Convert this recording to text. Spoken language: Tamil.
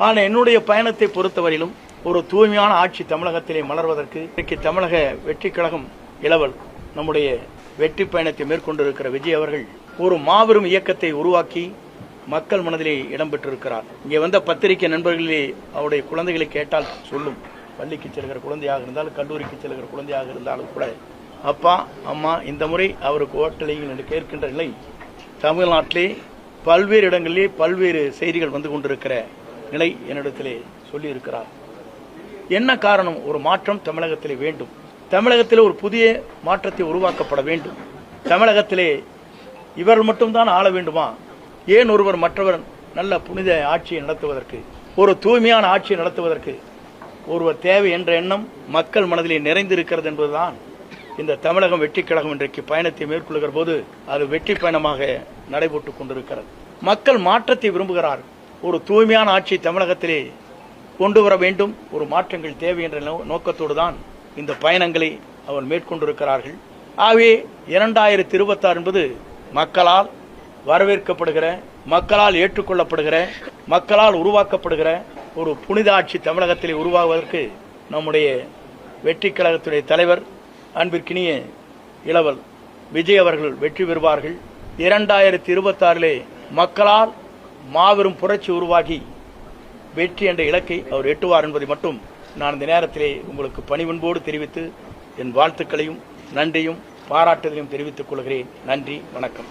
ஆனால் என்னுடைய பயணத்தை பொறுத்தவரையிலும் ஒரு தூய்மையான ஆட்சி தமிழகத்திலே மலர்வதற்கு இன்றைக்கு தமிழக வெற்றி கழகம் இளவல் நம்முடைய வெற்றி பயணத்தை மேற்கொண்டிருக்கிற விஜய் அவர்கள் ஒரு மாபெரும் இயக்கத்தை உருவாக்கி மக்கள் மனதிலே இடம்பெற்றிருக்கிறார். இங்கே வந்த பத்திரிகை நண்பர்களே அவருடைய குழந்தைகளை கேட்டால் சொல்லும், பள்ளிக்கு செல்கிற குழந்தையாக இருந்தாலும் கல்லூரிக்கு செல்கிற குழந்தையாக இருந்தாலும் கூட அப்பா அம்மா இந்த முறை அவருக்கு ஓட்டளிகள் என்று கேட்கின்ற நிலை தமிழ்நாட்டிலே பல்வேறு இடங்களிலே பல்வேறு செய்திகள் வந்து கொண்டிருக்கிற நிலை என்னிடத்திலே சொல்லியிருக்கிறார். என்ன காரணம்? ஒரு மாற்றம் தமிழகத்திலே வேண்டும். தமிழகத்திலே ஒரு புதிய மாற்றத்தை உருவாக்கப்பட வேண்டும். தமிழகத்திலே இவர்கள் மட்டும்தான் ஆள வேண்டுமா? ஏன் ஒருவர் மற்றவர் நல்ல புனித ஆட்சியை நடத்துவதற்கு, ஒரு தூய்மையான ஆட்சியை நடத்துவதற்கு ஒருவர் தேவை என்ற எண்ணம் மக்கள் மனதிலே நிறைந்திருக்கிறது என்பதுதான் இந்த தமிழகம் வெற்றி கழகம் இன்றைக்கு பயணத்தை மேற்கொள்கிற போது அது வெற்றி பயணமாக நடைபெற்றுக் கொண்டிருக்கிறது. மக்கள் மாற்றத்தை விரும்புகிறார். ஒரு தூய்மையான ஆட்சி தமிழகத்திலே கொண்டு வர வேண்டும், ஒரு மாற்றங்கள் தேவை என்ற நோக்கத்தோடு தான் இந்த பயணங்களை அவர் மேற்கொண்டிருக்கிறார்கள். ஆகவே 2026 என்பது மக்களால் வரவேற்கப்படுகிற, மக்களால் ஏற்றுக்கொள்ளப்படுகிற, மக்களால் உருவாக்கப்படுகிற ஒரு புனித ஆட்சி தமிழகத்திலே உருவாகுவதற்கு நம்முடைய வெற்றி கழகத்துடைய தலைவர் அன்பிற்கினிய இளவல் விஜய் அவர்கள் வெற்றி பெறுவார்கள். 2026 மக்களால் மாபெரும் புரட்சி உருவாகி வெற்றி என்ற இலக்கை அவர் எட்டுவார் என்பதை மட்டும் நான் இந்த நேரத்திலே உங்களுக்கு பணிவன்போடு தெரிவித்து என் வாழ்த்துக்களையும் நன்றியும் பாராட்டுதலையும் தெரிவித்துக் கொள்கிறேன். நன்றி, வணக்கம்.